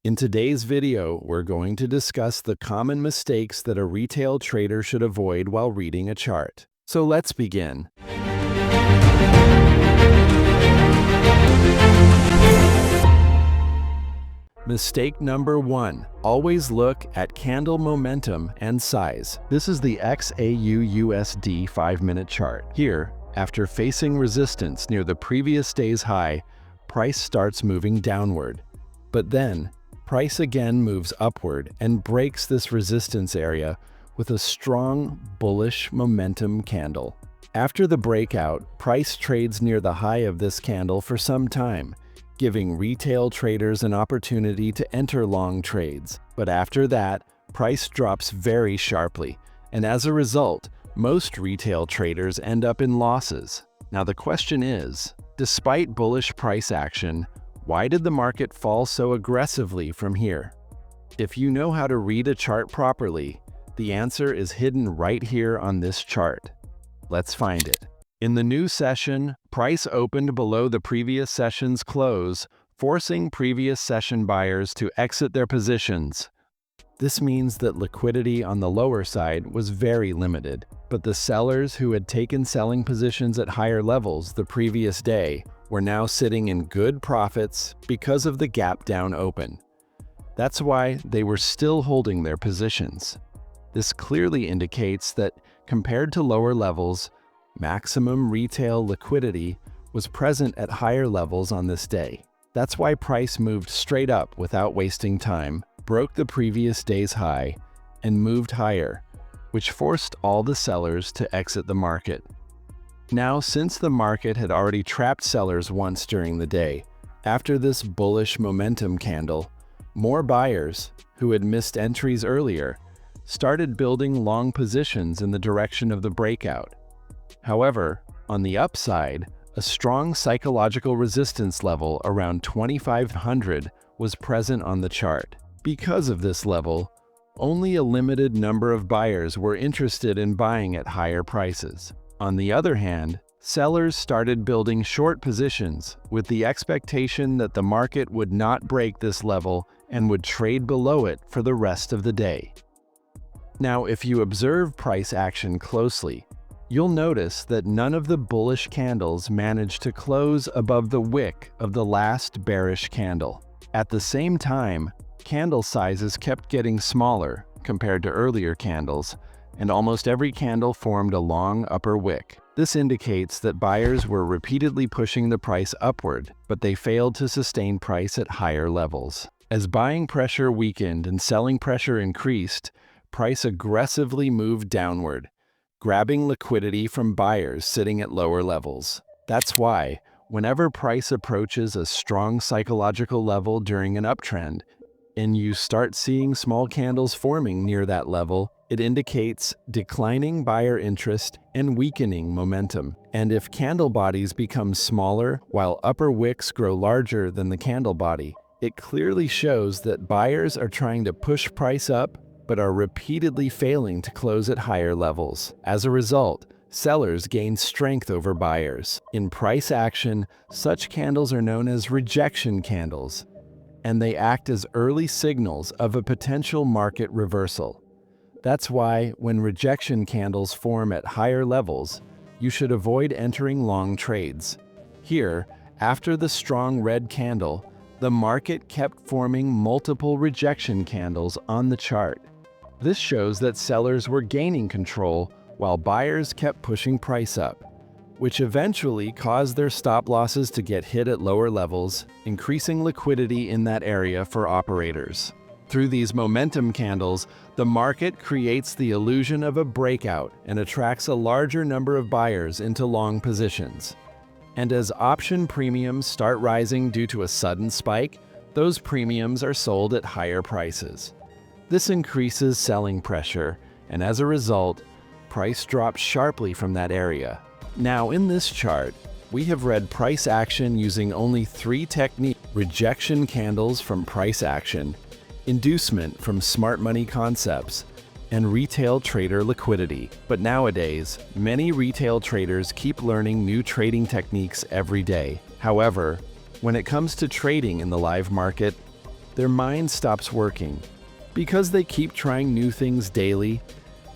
In today's video, we're going to discuss the common mistakes that a retail trader should avoid while reading a chart. So let's begin. Mistake number 1. Always look at candle momentum and size. This is the XAU-USD 5-minute chart. Here, after facing resistance near the previous day's high, price starts moving downward. But then, price again moves upward and breaks this resistance area with a strong bullish momentum candle. After the breakout, price trades near the high of this candle for some time, giving retail traders an opportunity to enter long trades. But after that, price drops very sharply, and as a result, most retail traders end up in losses. Now the question is, despite bullish price action, why did the market fall so aggressively from here? If you know how to read a chart properly, the answer is hidden right here on this chart. Let's find it. In the new session, price opened below the previous session's close, forcing previous session buyers to exit their positions. This means that liquidity on the lower side was very limited, but the sellers who had taken selling positions at higher levels the previous day were now sitting in good profits because of the gap down open. That's why they were still holding their positions. This clearly indicates that, compared to lower levels, maximum retail liquidity was present at higher levels on this day. That's why price moved straight up without wasting time, broke the previous day's high, and moved higher, which forced all the sellers to exit the market. Now, since the market had already trapped sellers once during the day, after this bullish momentum candle, more buyers, who had missed entries earlier, started building long positions in the direction of the breakout. However, on the upside, a strong psychological resistance level around 2,500 was present on the chart. Because of this level, only a limited number of buyers were interested in buying at higher prices. On the other hand, sellers started building short positions with the expectation that the market would not break this level and would trade below it for the rest of the day. Now, if you observe price action closely, you'll notice that none of the bullish candles managed to close above the wick of the last bearish candle. At the same time, candle sizes kept getting smaller compared to earlier candles, and almost every candle formed a long upper wick. This indicates that buyers were repeatedly pushing the price upward, but they failed to sustain price at higher levels. As buying pressure weakened and selling pressure increased, price aggressively moved downward, grabbing liquidity from buyers sitting at lower levels. That's why, whenever price approaches a strong psychological level during an uptrend, and you start seeing small candles forming near that level, it indicates declining buyer interest and weakening momentum. And if candle bodies become smaller while upper wicks grow larger than the candle body, it clearly shows that buyers are trying to push price up but are repeatedly failing to close at higher levels. As a result, sellers gain strength over buyers. In price action, such candles are known as rejection candles, and they act as early signals of a potential market reversal. That's why, when rejection candles form at higher levels, you should avoid entering long trades. Here, after the strong red candle, the market kept forming multiple rejection candles on the chart. This shows that sellers were gaining control while buyers kept pushing price up, which eventually caused their stop losses to get hit at lower levels, increasing liquidity in that area for operators. Through these momentum candles, the market creates the illusion of a breakout and attracts a larger number of buyers into long positions. And as option premiums start rising due to a sudden spike, those premiums are sold at higher prices. This increases selling pressure, and as a result, price drops sharply from that area. Now, in this chart, we have read price action using only 3 techniques: rejection candles from price action, inducement from smart money concepts, and retail trader liquidity. But nowadays, many retail traders keep learning new trading techniques every day. However, when it comes to trading in the live market, their mind stops working. Because they keep trying new things daily,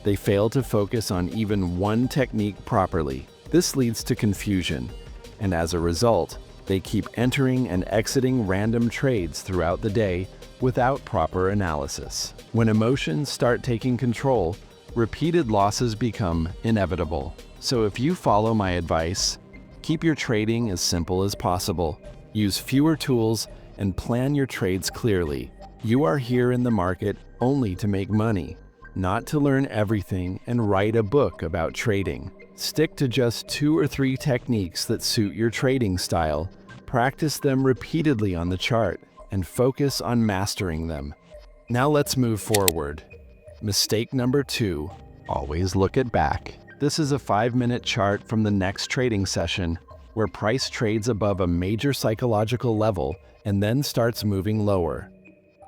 they fail to focus on even one technique properly. This leads to confusion, and as a result, they keep entering and exiting random trades throughout the day without proper analysis. When emotions start taking control, repeated losses become inevitable. So if you follow my advice, keep your trading as simple as possible. Use fewer tools and plan your trades clearly. You are here in the market only to make money, not to learn everything and write a book about trading. Stick to just 2 or 3 techniques that suit your trading style. Practice them repeatedly on the chart and focus on mastering them. Now let's move forward. Mistake number 2, always look at back. This is a 5-minute chart from the next trading session where price trades above a major psychological level and then starts moving lower.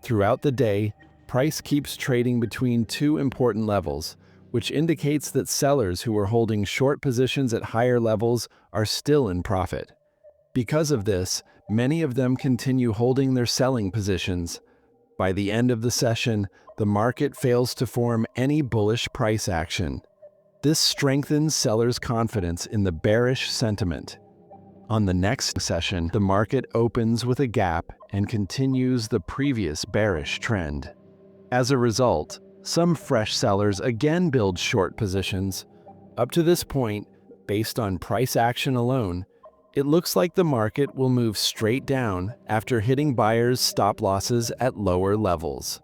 Throughout the day, price keeps trading between 2 important levels, which indicates that sellers who are holding short positions at higher levels are still in profit. Because of this, many of them continue holding their selling positions. By the end of the session, the market fails to form any bullish price action. This strengthens sellers' confidence in the bearish sentiment. On the next session, the market opens with a gap and continues the previous bearish trend. As a result, some fresh sellers again build short positions. Up to this point, based on price action alone, it looks like the market will move straight down after hitting buyers' stop losses at lower levels,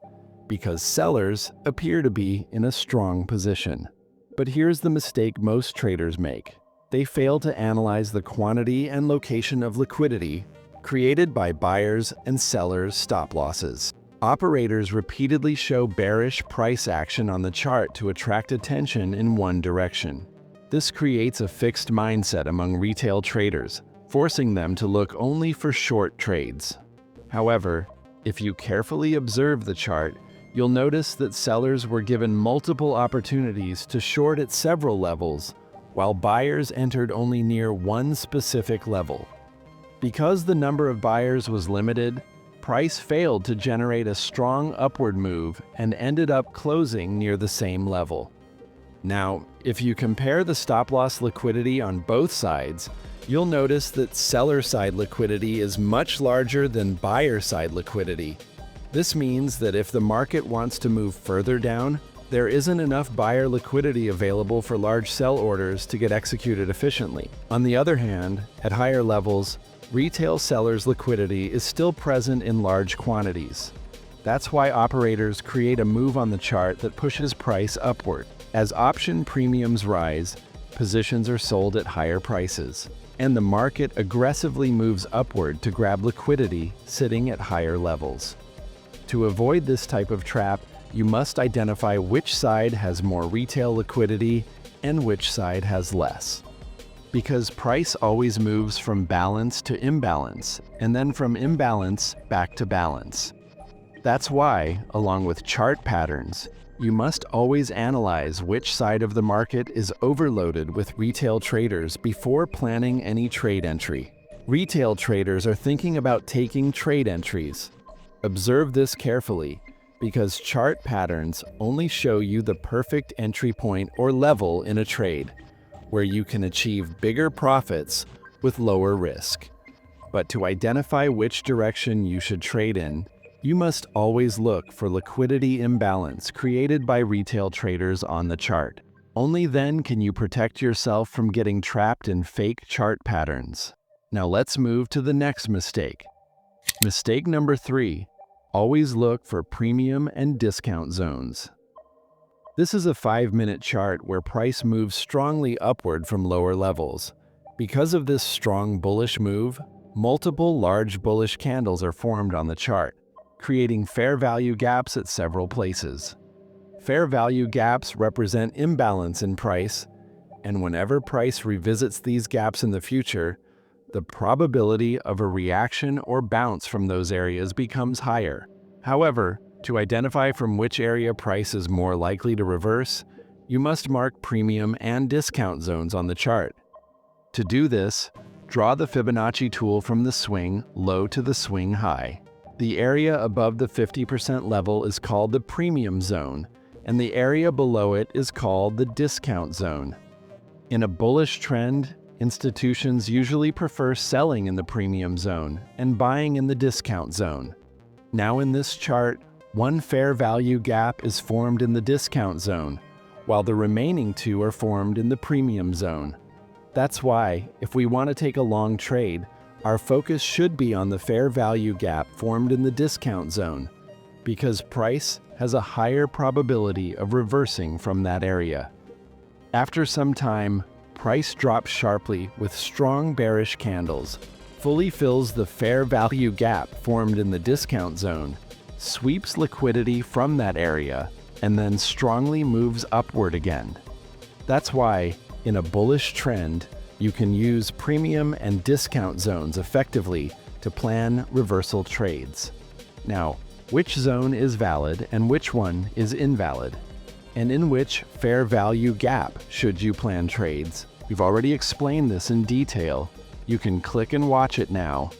because sellers appear to be in a strong position. But here's the mistake most traders make. They fail to analyze the quantity and location of liquidity created by buyers and sellers' stop losses. Operators repeatedly show bearish price action on the chart to attract attention in one direction. This creates a fixed mindset among retail traders, forcing them to look only for short trades. However, if you carefully observe the chart, you'll notice that sellers were given multiple opportunities to short at several levels, while buyers entered only near one specific level. Because the number of buyers was limited, price failed to generate a strong upward move and ended up closing near the same level. Now, if you compare the stop-loss liquidity on both sides, you'll notice that seller-side liquidity is much larger than buyer-side liquidity. This means that if the market wants to move further down, there isn't enough buyer liquidity available for large sell orders to get executed efficiently. On the other hand, at higher levels, retail sellers' liquidity is still present in large quantities. That's why operators create a move on the chart that pushes price upward. As option premiums rise, positions are sold at higher prices, and the market aggressively moves upward to grab liquidity sitting at higher levels. To avoid this type of trap, you must identify which side has more retail liquidity and which side has less. Because price always moves from balance to imbalance, and then from imbalance back to balance. That's why, along with chart patterns, you must always analyze which side of the market is overloaded with retail traders before planning any trade entry. Retail traders are thinking about taking trade entries. Observe this carefully, because chart patterns only show you the perfect entry point or level in a trade, where you can achieve bigger profits with lower risk. But to identify which direction you should trade in, you must always look for liquidity imbalance created by retail traders on the chart. Only then can you protect yourself from getting trapped in fake chart patterns. Now let's move to the next mistake. Mistake number 3, always look for premium and discount zones. This is a 5-minute chart where price moves strongly upward from lower levels. Because of this strong bullish move, multiple large bullish candles are formed on the chart, creating fair value gaps at several places. Fair value gaps represent imbalance in price, and whenever price revisits these gaps in the future, the probability of a reaction or bounce from those areas becomes higher. However, to identify from which area price is more likely to reverse, you must mark premium and discount zones on the chart. To do this, draw the Fibonacci tool from the swing low to the swing high. The area above the 50% level is called the premium zone, and the area below it is called the discount zone. In a bullish trend, institutions usually prefer selling in the premium zone and buying in the discount zone. Now in this chart, one fair value gap is formed in the discount zone, while the remaining two are formed in the premium zone. That's why, if we want to take a long trade, our focus should be on the fair value gap formed in the discount zone, because price has a higher probability of reversing from that area. After some time, price drops sharply with strong bearish candles, fully fills the fair value gap formed in the discount zone, sweeps liquidity from that area, and then strongly moves upward again. That's why, in a bullish trend, you can use premium and discount zones effectively to plan reversal trades. Now, which zone is valid and which one is invalid? And in which fair value gap should you plan trades? We've already explained this in detail. You can click and watch it now,